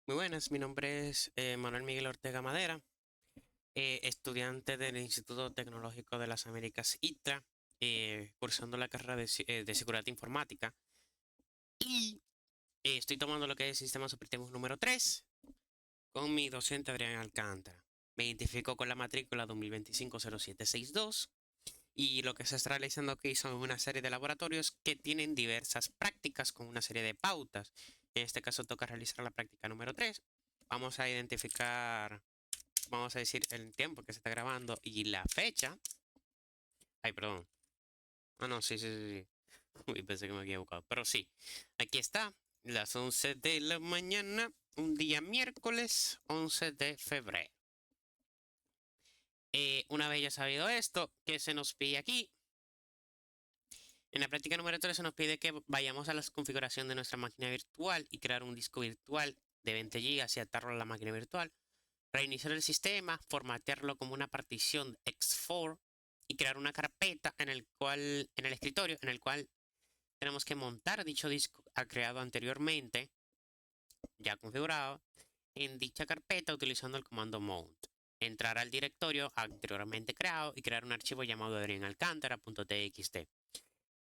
Muy buenas, mi nombre es Manuel Miguel Ortega Madera, estudiante del Instituto Tecnológico de las Américas ITRA, cursando la carrera de Seguridad Informática y estoy tomando lo que es Sistemas Operativos número 3 con mi docente Adrián Alcántara. Me identifico con la matrícula 2025-0762 y lo que se está realizando aquí son una serie de laboratorios que tienen diversas prácticas con una serie de pautas. En este caso toca realizar la práctica número 3. Vamos a identificar, vamos a decir el tiempo que se está grabando y la fecha. Ay, perdón. Ah, no, sí, sí, sí, sí. Uy, pensé que me había equivocado. Pero sí, aquí está, las 11 de la mañana, un día miércoles 11 de febrero. Una vez ya sabido esto, ¿qué se nos pide aquí? En la práctica número 3 se nos pide que vayamos a la configuración de nuestra máquina virtual y crear un disco virtual de 20 GB y atarlo a la máquina virtual. Reiniciar el sistema, formatearlo como una partición X4 y crear una carpeta en el escritorio, en el cual tenemos que montar dicho disco creado anteriormente, ya configurado, en dicha carpeta utilizando el comando mount. Entrar al directorio anteriormente creado y crear un archivo llamado adrianalcantara.txt.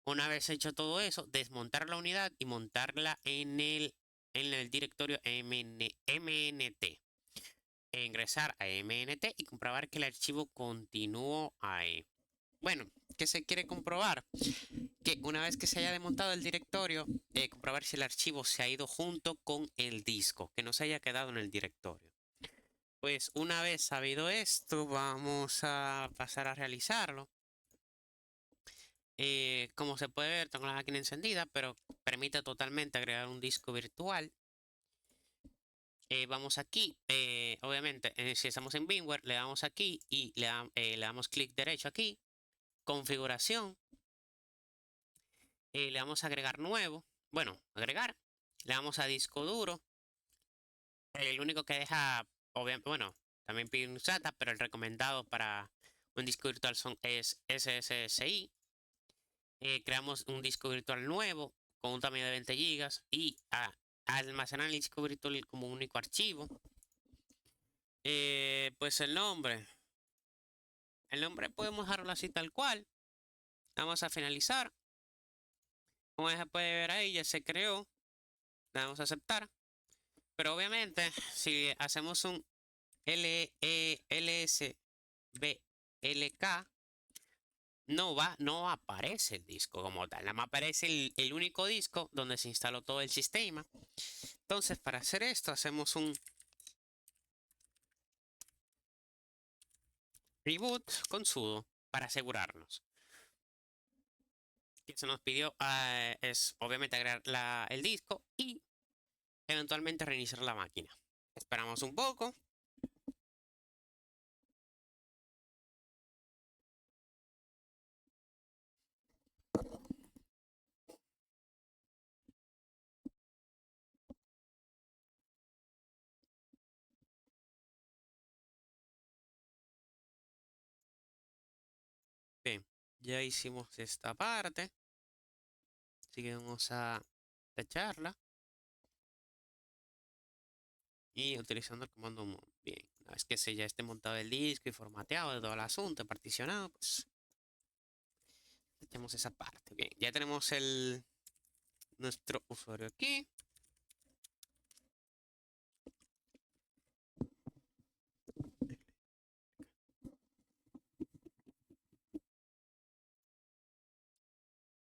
Una vez hecho todo eso, desmontar la unidad y montarla en el directorio MNT. Ingresar a MNT y comprobar que el archivo continuó ahí. Bueno, ¿qué se quiere comprobar? Que una vez que se haya desmontado el directorio, comprobar si el archivo se ha ido junto con el disco, que no se haya quedado en el directorio. Pues una vez sabido esto, vamos a pasar a realizarlo. Como se puede ver, tengo la máquina encendida, pero permite totalmente agregar un disco virtual. Vamos aquí, obviamente, si estamos en VMware, le damos aquí y le damos clic derecho aquí, configuración, le damos a agregar nuevo, bueno, agregar, le damos a disco duro, el único que deja, obviamente, bueno, también pide un SATA, pero el recomendado para un disco virtual es SSSI. Creamos un disco virtual nuevo con un tamaño de 20 GB y almacenar el disco virtual como único archivo. Pues el nombre podemos dejarlo así tal cual. Vamos a finalizar. Como se puede ver ahí, ya se creó. Le damos a aceptar. Pero obviamente, si hacemos un LSBLK, no aparece el disco como tal. Nada más aparece el único disco donde se instaló todo el sistema. Entonces, para hacer esto, hacemos un reboot con sudo para asegurarnos. Que se nos pidió es obviamente agregar el disco y eventualmente reiniciar la máquina. Esperamos un poco. Bien, ya hicimos esta parte. Así que vamos a tacharla. Y utilizando el comando mount. Bien, una vez que se ya esté montado el disco y formateado de todo el asunto, particionado, pues echamos esa parte. Bien, ya tenemos nuestro usuario aquí.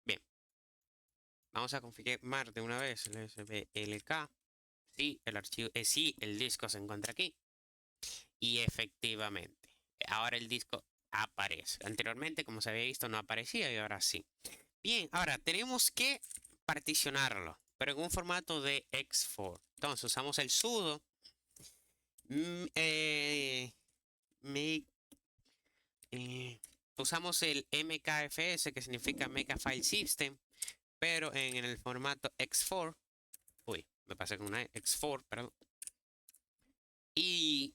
Bien, vamos a configurar de una vez el SBLK. Sí, el archivo, sí, el disco se encuentra aquí. Y efectivamente, ahora el disco aparece. Anteriormente, como se había visto, no aparecía y ahora sí. Bien, ahora tenemos que particionarlo, pero en un formato de X4. Entonces usamos el sudo mm, me- usamos el MKFS, que significa Makefile System, pero en el formato X4. Uy, me pasé con una X4, perdón. Y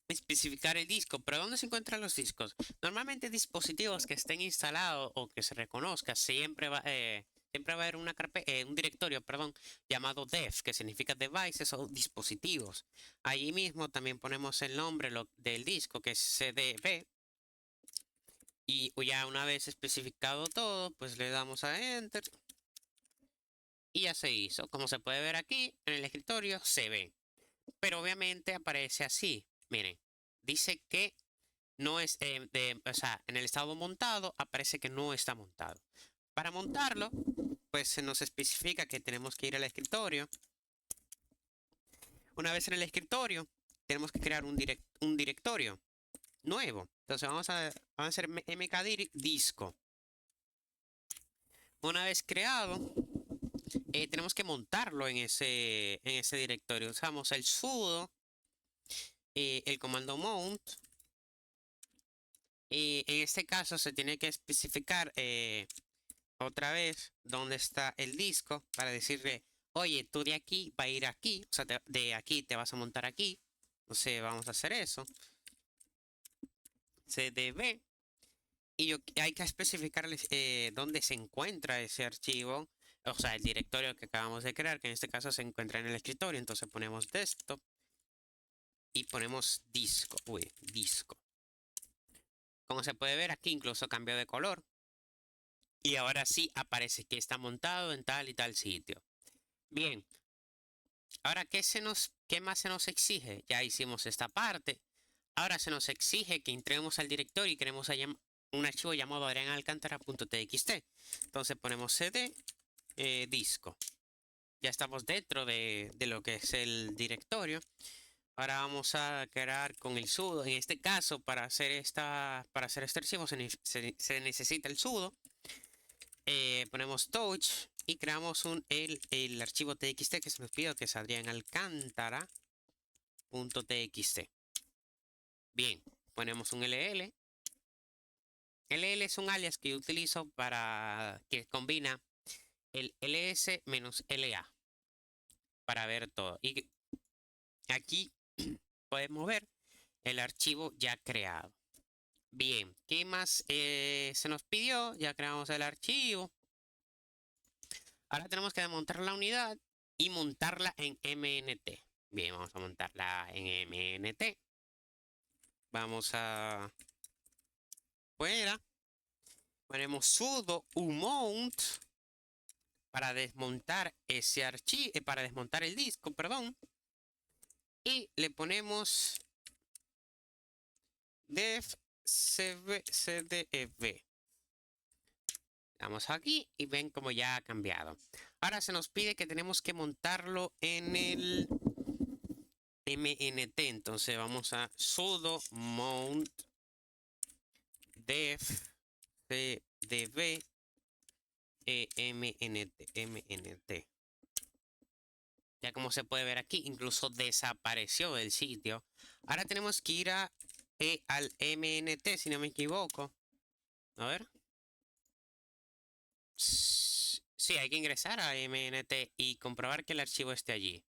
especificar el disco. ¿Pero dónde se encuentran los discos? Normalmente dispositivos que estén instalados o que se reconozca siempre siempre va a haber un directorio, perdón, llamado dev, que significa devices o dispositivos. Allí mismo también ponemos el nombre del disco, que es cdb. Y ya una vez especificado todo, pues le damos a Enter. Y ya se hizo. Como se puede ver aquí, en el escritorio se ve. Pero obviamente aparece así. Miren, dice que no es, o sea, en el estado montado aparece que no está montado. Para montarlo, pues se nos especifica que tenemos que ir al escritorio. Una vez en el escritorio, tenemos que crear un directorio nuevo. Entonces vamos a hacer mkdir-disco. Una vez creado, tenemos que montarlo en ese directorio. Usamos el sudo, el comando mount. Y en este caso se tiene que especificar otra vez dónde está el disco para decirle, oye, tú de aquí va a ir aquí, o sea, de aquí te vas a montar aquí. Entonces vamos a hacer eso. cdb. Y hay que especificarles dónde se encuentra ese archivo, o sea, el directorio que acabamos de crear, que en este caso se encuentra en el escritorio. Entonces ponemos desktop y ponemos disco. Uy, disco. Como se puede ver aquí, incluso cambió de color. Y ahora sí aparece que está montado en tal y tal sitio. Bien. Ahora, ¿qué más se nos exige? Ya hicimos esta parte. Ahora se nos exige que entremos al directorio y queremos un archivo llamado adrianalcantara.txt. Entonces ponemos cd disco. Ya estamos dentro de lo que es el directorio. Ahora vamos a crear con el sudo. En este caso, para hacer este archivo se necesita el sudo. Ponemos touch y creamos el archivo txt que se nos pidió, que es adrianalcantara.txt. Bien, ponemos un ll. ll es un alias que yo utilizo para que combina el ls menos la para ver todo. Y aquí podemos ver el archivo ya creado. Bien, ¿qué más se nos pidió? Ya creamos el archivo. Ahora tenemos que desmontar la unidad y montarla en MNT. Bien, vamos a montarla en MNT. Vamos a fuera. Ponemos sudo umount para desmontar ese archivo, para desmontar el disco, perdón. Y le ponemos dev cdv. Vamos aquí y ven como ya ha cambiado. Ahora se nos pide que tenemos que montarlo en el MNT. Entonces vamos a sudo mount dev cdv mnt. Ya como se puede ver aquí, incluso desapareció del sitio. Ahora tenemos que ir al MNT, si no me equivoco. A ver. Sí, hay que ingresar a MNT y comprobar que el archivo esté allí.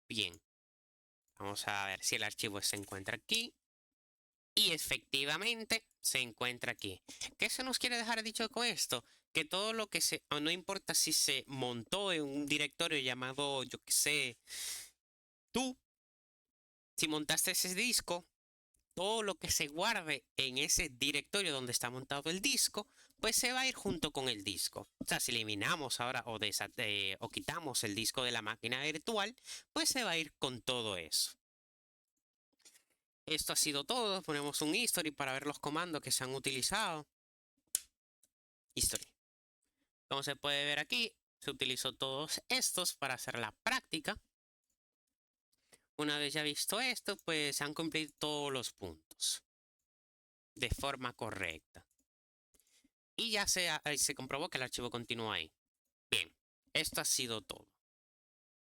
Bien. Vamos a ver si el archivo se encuentra aquí. Y efectivamente se encuentra aquí. ¿Qué se nos quiere dejar dicho con esto? Que todo lo que no importa si se montó en un directorio llamado, yo qué sé, tú, si montaste ese disco, todo lo que se guarde en ese directorio donde está montado el disco, pues se va a ir junto con el disco. O sea, si eliminamos ahora o quitamos el disco de la máquina virtual, pues se va a ir con todo eso. Esto ha sido todo. Ponemos un history para ver los comandos que se han utilizado. History. Como se puede ver aquí, se utilizó todos estos para hacer la práctica. Una vez ya visto esto, pues se han cumplido todos los puntos de forma correcta. Y ya se comprobó que el archivo continúa ahí. Bien, esto ha sido todo.